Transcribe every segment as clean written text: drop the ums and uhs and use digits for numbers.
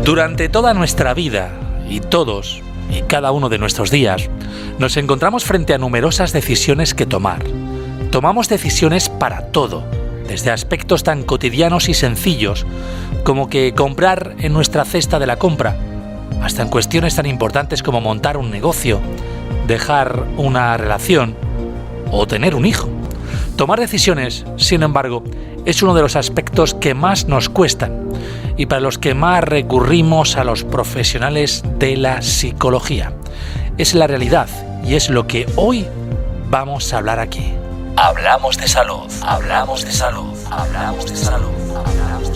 Durante toda nuestra vida, y todos y cada uno de nuestros días, nos encontramos frente a numerosas decisiones que tomar. Tomamos decisiones para todo, desde aspectos tan cotidianos y sencillos como que comprar en nuestra cesta de la compra, hasta en cuestiones tan importantes como montar un negocio, dejar una relación o tener un hijo. Tomar decisiones, sin embargo, es uno de los aspectos que más nos cuestan y para los que más recurrimos a los profesionales de la psicología. Es la realidad y es lo que hoy vamos a hablar aquí. Hablamos de salud, hablamos de salud, hablamos de salud.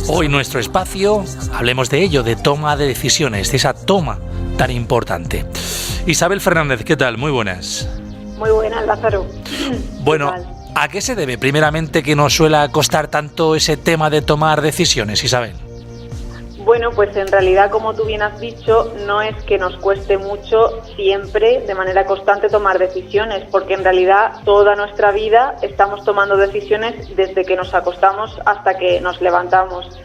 Hoy nuestro espacio, hablemos de ello, de toma de decisiones, de esa toma tan importante. Isabel Fernández, ¿qué tal? Muy buenas. Muy buenas, Lázaro. Bueno, ¿a qué se debe primeramente que nos suele costar tanto ese tema de tomar decisiones, Isabel? Bueno, pues en realidad, como tú bien has dicho, no es que nos cueste mucho siempre, de manera constante, tomar decisiones, porque en realidad toda nuestra vida estamos tomando decisiones desde que nos acostamos hasta que nos levantamos.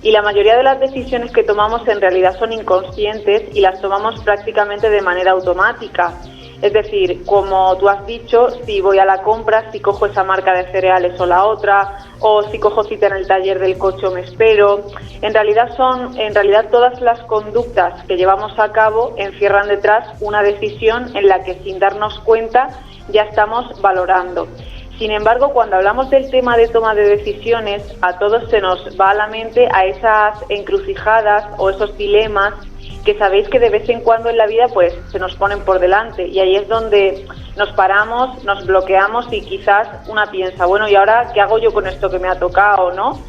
Y la mayoría de las decisiones que tomamos en realidad son inconscientes y las tomamos prácticamente de manera automática. Es decir, como tú has dicho, si voy a la compra, si cojo esa marca de cereales o la otra, o si cojo cita en el taller del coche o me espero. En realidad todas las conductas que llevamos a cabo encierran detrás una decisión en la que sin darnos cuenta ya estamos valorando. Sin embargo, cuando hablamos del tema de toma de decisiones, a todos se nos va a la mente a esas encrucijadas o esos dilemas que sabéis que de vez en cuando en la vida pues se nos ponen por delante, y ahí es donde nos paramos, nos bloqueamos y quizás una piensa, bueno, ¿y ahora qué hago yo con esto que me ha tocado, no?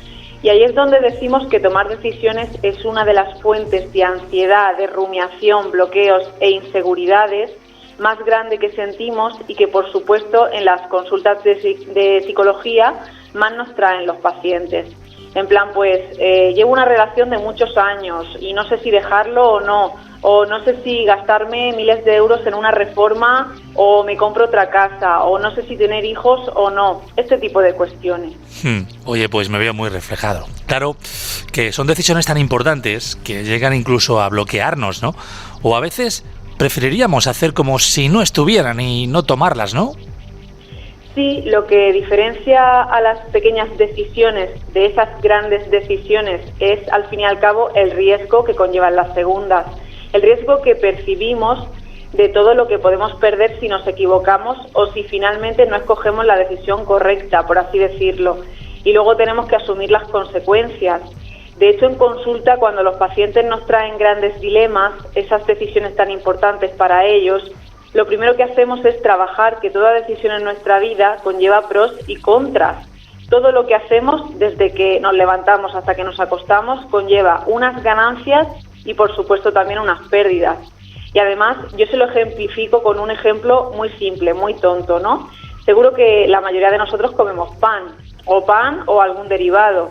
Y ahí es donde decimos que tomar decisiones es una de las fuentes de ansiedad, de rumiación, bloqueos e inseguridades más grande que sentimos y que, por supuesto, en las consultas de psicología más nos traen los pacientes. En plan, pues llevo una relación de muchos años y no sé si dejarlo o no sé si gastarme miles de euros en una reforma o me compro otra casa, o no sé si tener hijos o no, este tipo de cuestiones. Oye, pues me veo muy reflejado. Claro que son decisiones tan importantes que llegan incluso a bloquearnos, ¿no? O a veces preferiríamos hacer como si no estuvieran y no tomarlas, ¿no? Sí, lo que diferencia a las pequeñas decisiones de esas grandes decisiones es, al fin y al cabo, el riesgo que conllevan las segundas. El riesgo que percibimos de todo lo que podemos perder si nos equivocamos o si finalmente no escogemos la decisión correcta, por así decirlo. Y luego tenemos que asumir las consecuencias. De hecho, en consulta, cuando los pacientes nos traen grandes dilemas, esas decisiones tan importantes para ellos, lo primero que hacemos es trabajar que toda decisión en nuestra vida conlleva pros y contras. Todo lo que hacemos desde que nos levantamos hasta que nos acostamos conlleva unas ganancias y, por supuesto, también unas pérdidas. Y además, yo se lo ejemplifico con un ejemplo muy simple, muy tonto, ¿no? Seguro que la mayoría de nosotros comemos pan o algún derivado.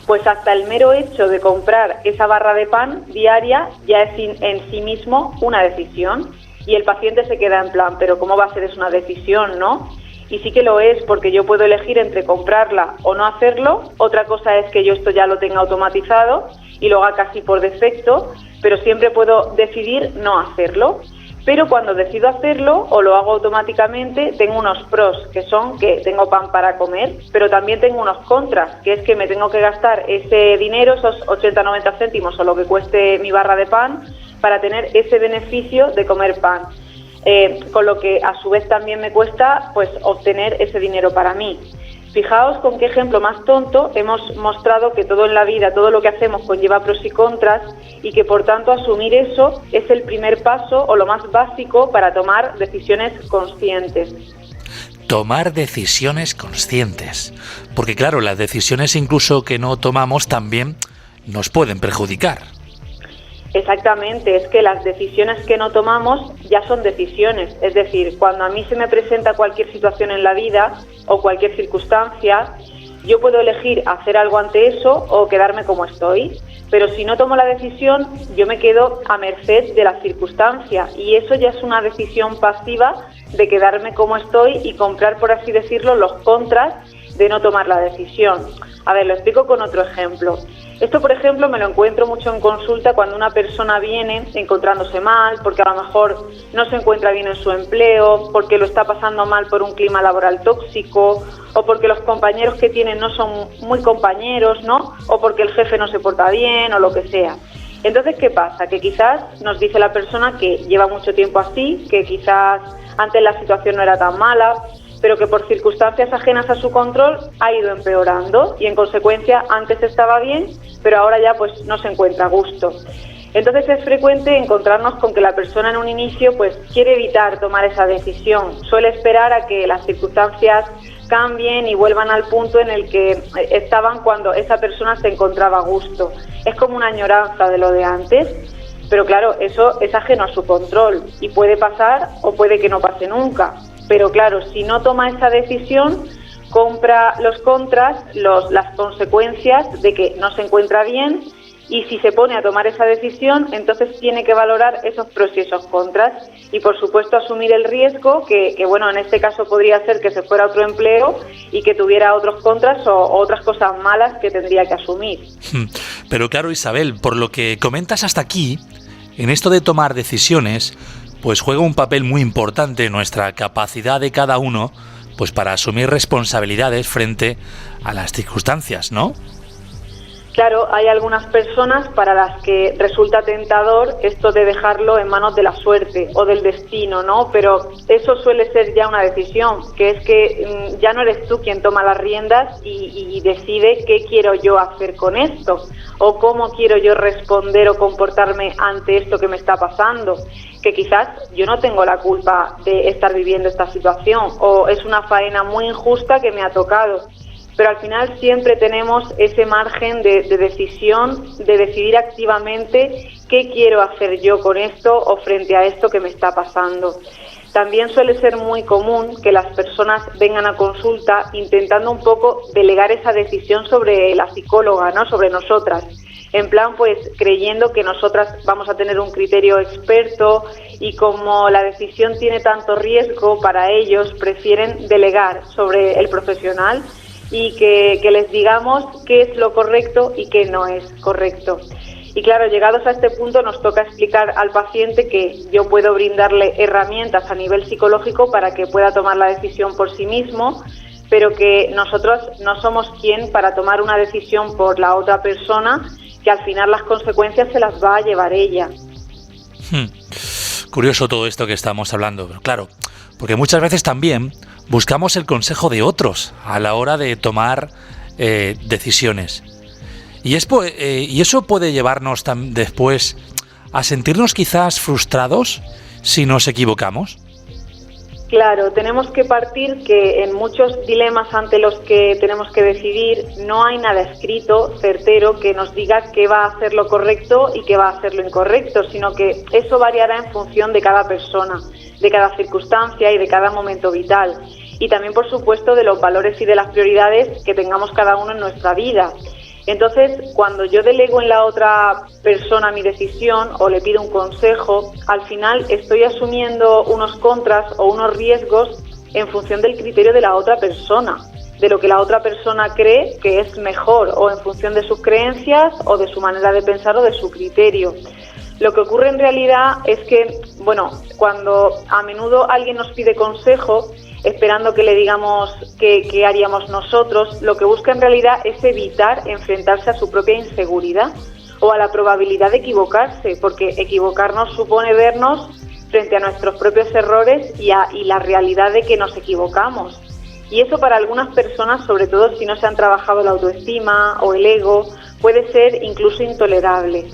Pues hasta el mero hecho de comprar esa barra de pan diaria ya es en sí mismo una decisión. Y el paciente se queda en plan, pero ¿cómo va a ser eso una decisión, no? Y sí que lo es, porque yo puedo elegir entre comprarla o no hacerlo. Otra cosa es que yo esto ya lo tenga automatizado y lo haga casi por defecto, pero siempre puedo decidir no hacerlo. Pero cuando decido hacerlo o lo hago automáticamente, tengo unos pros, que son que tengo pan para comer, pero también tengo unos contras, que es que me tengo que gastar ese dinero, esos 80-90 céntimos o lo que cueste mi barra de pan, para tener ese beneficio de comer pan. Con lo que a su vez también me cuesta pues obtener ese dinero para mí. Fijaos con qué ejemplo más tonto hemos mostrado que todo en la vida, todo lo que hacemos conlleva pros y contras, y que por tanto asumir eso es el primer paso o lo más básico para tomar decisiones conscientes. Tomar decisiones conscientes. Porque claro, las decisiones incluso que no tomamos también nos pueden perjudicar. Exactamente, es que las decisiones que no tomamos ya son decisiones. Es decir, cuando a mí se me presenta cualquier situación en la vida o cualquier circunstancia, yo puedo elegir hacer algo ante eso o quedarme como estoy. Pero si no tomo la decisión, yo me quedo a merced de la circunstancia, y eso ya es una decisión pasiva de quedarme como estoy y comprar, por así decirlo, los contras de no tomar la decisión. A ver, lo explico con otro ejemplo. Esto, por ejemplo, me lo encuentro mucho en consulta cuando una persona viene encontrándose mal, porque a lo mejor no se encuentra bien en su empleo, porque lo está pasando mal por un clima laboral tóxico, o porque los compañeros que tienen no son muy compañeros, ¿no? O porque el jefe no se porta bien, o lo que sea. Entonces, ¿qué pasa? Que quizás nos dice la persona que lleva mucho tiempo así, que quizás antes la situación no era tan mala, pero que por circunstancias ajenas a su control ha ido empeorando y en consecuencia antes estaba bien, pero ahora ya pues no se encuentra a gusto. Entonces es frecuente encontrarnos con que la persona en un inicio pues quiere evitar tomar esa decisión, suele esperar a que las circunstancias cambien y vuelvan al punto en el que estaban cuando esa persona se encontraba a gusto. Es como una añoranza de lo de antes, pero claro, eso es ajeno a su control y puede pasar o puede que no pase nunca. Pero claro, si no toma esa decisión, compra los contras, las consecuencias de que no se encuentra bien, y si se pone a tomar esa decisión, entonces tiene que valorar esos pros y esos contras y por supuesto asumir el riesgo que bueno, en este caso podría ser que se fuera a otro empleo y que tuviera otros contras o otras cosas malas que tendría que asumir. Pero claro, Isabel, por lo que comentas hasta aquí, en esto de tomar decisiones, pues juega un papel muy importante nuestra capacidad de cada uno, pues para asumir responsabilidades frente a las circunstancias, ¿no? Claro, hay algunas personas para las que resulta tentador esto de dejarlo en manos de la suerte o del destino, ¿no? Pero eso suele ser ya una decisión, que es que ya no eres tú quien toma las riendas y decide qué quiero yo hacer con esto o cómo quiero yo responder o comportarme ante esto que me está pasando, que quizás yo no tengo la culpa de estar viviendo esta situación o es una faena muy injusta que me ha tocado. Pero al final siempre tenemos ese margen de decisión, de decidir activamente qué quiero hacer yo con esto o frente a esto que me está pasando. También suele ser muy común que las personas vengan a consulta intentando un poco delegar esa decisión sobre la psicóloga, ¿no? Sobre nosotras. En plan, pues creyendo que nosotras vamos a tener un criterio experto y como la decisión tiene tanto riesgo para ellos, prefieren delegar sobre el profesional y que les digamos qué es lo correcto y qué no es correcto. Y claro, llegados a este punto nos toca explicar al paciente que yo puedo brindarle herramientas a nivel psicológico para que pueda tomar la decisión por sí mismo, pero que nosotros no somos quien para tomar una decisión por la otra persona, que al final las consecuencias se las va a llevar ella. Curioso todo esto que estamos hablando, pero claro, porque muchas veces también buscamos el consejo de otros a la hora de tomar decisiones. Y eso puede llevarnos después a sentirnos quizás frustrados si nos equivocamos. Claro, tenemos que partir que en muchos dilemas ante los que tenemos que decidir no hay nada escrito, certero, que nos diga qué va a ser lo correcto y qué va a ser lo incorrecto, sino que eso variará en función de cada persona, de cada circunstancia y de cada momento vital. Y también, por supuesto, de los valores y de las prioridades que tengamos cada uno en nuestra vida. Entonces, cuando yo delego en la otra persona mi decisión o le pido un consejo, al final estoy asumiendo unos contras o unos riesgos en función del criterio de la otra persona, de lo que la otra persona cree que es mejor o en función de sus creencias o de su manera de pensar o de su criterio. Lo que ocurre en realidad es que, bueno, cuando a menudo alguien nos pide consejo, esperando que le digamos qué haríamos nosotros, lo que busca en realidad es evitar enfrentarse a su propia inseguridad o a la probabilidad de equivocarse, porque equivocarnos supone vernos frente a nuestros propios errores y la realidad de que nos equivocamos. Y eso para algunas personas, sobre todo si no se han trabajado la autoestima o el ego, puede ser incluso intolerable.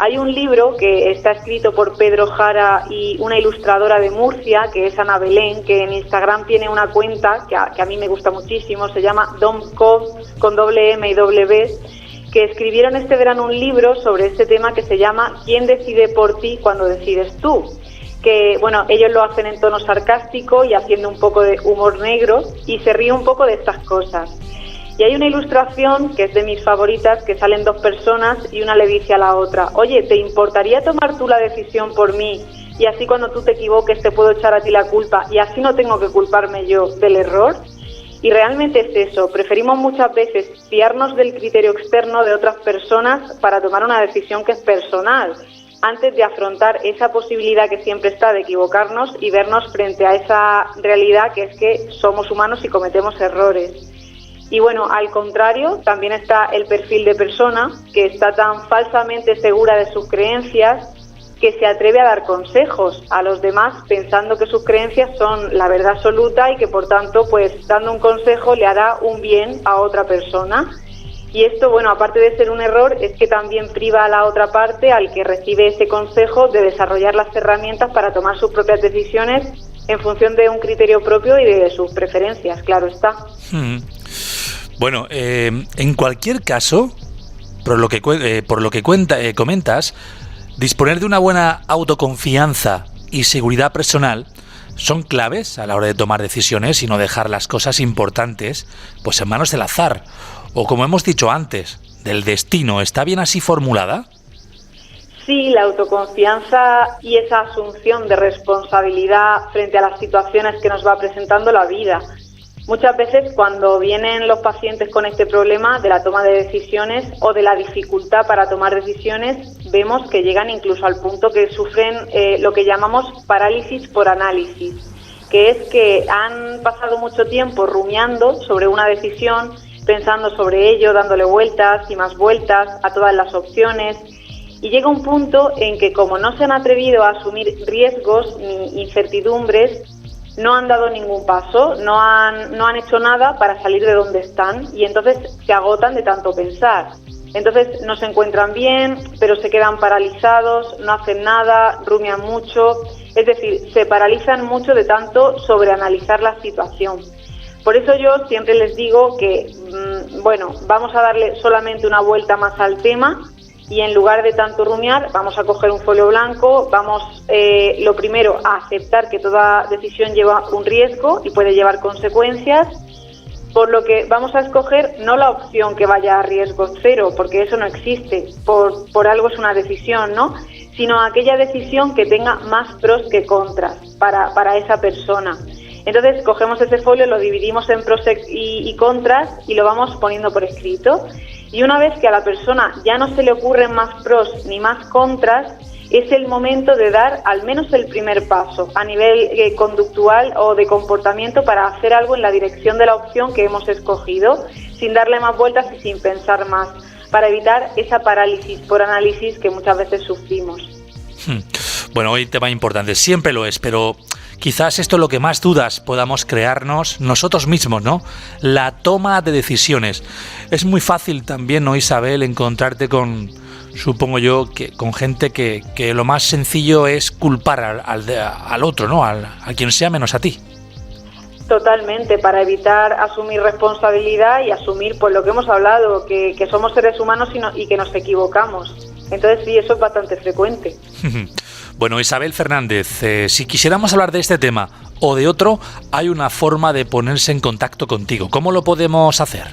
Hay un libro que está escrito por Pedro Jara y una ilustradora de Murcia, que es Ana Belén, que en Instagram tiene una cuenta que a mí me gusta muchísimo, se llama Domcov, con doble M y doble B, que escribieron este verano un libro sobre este tema que se llama ¿Quién decide por ti cuando decides tú? Que, bueno, ellos lo hacen en tono sarcástico y haciendo un poco de humor negro y se ríe un poco de estas cosas. Y hay una ilustración que es de mis favoritas, que salen dos personas y una le dice a la otra: oye, ¿te importaría tomar tú la decisión por mí? Y así cuando tú te equivoques te puedo echar a ti la culpa y así no tengo que culparme yo del error. Y realmente es eso, preferimos muchas veces fiarnos del criterio externo de otras personas para tomar una decisión que es personal, antes de afrontar esa posibilidad que siempre está de equivocarnos y vernos frente a esa realidad que es que somos humanos y cometemos errores. Y bueno, al contrario, también está el perfil de persona que está tan falsamente segura de sus creencias que se atreve a dar consejos a los demás pensando que sus creencias son la verdad absoluta y que por tanto, pues dando un consejo le hará un bien a otra persona. Y esto, bueno, aparte de ser un error, es que también priva a la otra parte, al que recibe ese consejo, de desarrollar las herramientas para tomar sus propias decisiones en función de un criterio propio y de sus preferencias, claro está. Bueno, en cualquier caso, por lo que comentas, disponer de una buena autoconfianza y seguridad personal son claves a la hora de tomar decisiones y no dejar las cosas importantes pues en manos del azar o, como hemos dicho antes, del destino. ¿Está bien así formulada? Sí, la autoconfianza y esa asunción de responsabilidad frente a las situaciones que nos va presentando la vida. Muchas veces cuando vienen los pacientes con este problema de la toma de decisiones o de la dificultad para tomar decisiones, vemos que llegan incluso al punto que sufren lo que llamamos parálisis por análisis, que es que han pasado mucho tiempo rumiando sobre una decisión, pensando sobre ello, dándole vueltas y más vueltas a todas las opciones, y llega un punto en que, como no se han atrevido a asumir riesgos ni incertidumbres, no han dado ningún paso, no han hecho nada para salir de donde están, y entonces se agotan de tanto pensar. Entonces no se encuentran bien, pero se quedan paralizados, no hacen nada, rumian mucho, es decir, se paralizan mucho de tanto sobreanalizar la situación. Por eso yo siempre les digo que, vamos a darle solamente una vuelta más al tema y en lugar de tanto rumiar, vamos a coger un folio blanco, vamos lo primero a aceptar que toda decisión lleva un riesgo y puede llevar consecuencias, por lo que vamos a escoger no la opción que vaya a riesgo cero, porque eso no existe, por algo es una decisión, ¿no?, sino aquella decisión que tenga más pros que contras para esa persona. Entonces cogemos ese folio, lo dividimos en pros y contras y lo vamos poniendo por escrito. Y una vez que a la persona ya no se le ocurren más pros ni más contras, es el momento de dar al menos el primer paso a nivel conductual o de comportamiento para hacer algo en la dirección de la opción que hemos escogido, sin darle más vueltas y sin pensar más, para evitar esa parálisis por análisis que muchas veces sufrimos. Bueno, hoy tema importante, siempre lo es, pero quizás esto es lo que más dudas podamos crearnos nosotros mismos, ¿no? La toma de decisiones. Es muy fácil también, ¿no, Isabel, encontrarte con, supongo yo, que con gente que lo más sencillo es culpar al otro, ¿no? A quien sea menos a ti. Totalmente, para evitar asumir responsabilidad y asumir, pues lo que hemos hablado, que somos seres humanos y que nos equivocamos. Entonces sí, eso es bastante frecuente. Bueno, Isabel Fernández, si quisiéramos hablar de este tema o de otro, hay una forma de ponerse en contacto contigo. ¿Cómo lo podemos hacer?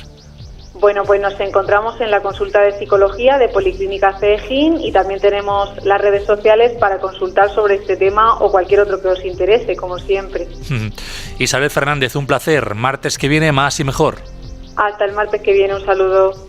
Bueno, pues nos encontramos en la consulta de psicología de Policlínica CEGIN y también tenemos las redes sociales para consultar sobre este tema o cualquier otro que os interese, como siempre. Isabel Fernández, un placer. Martes que viene más y mejor. Hasta el martes que viene, un saludo.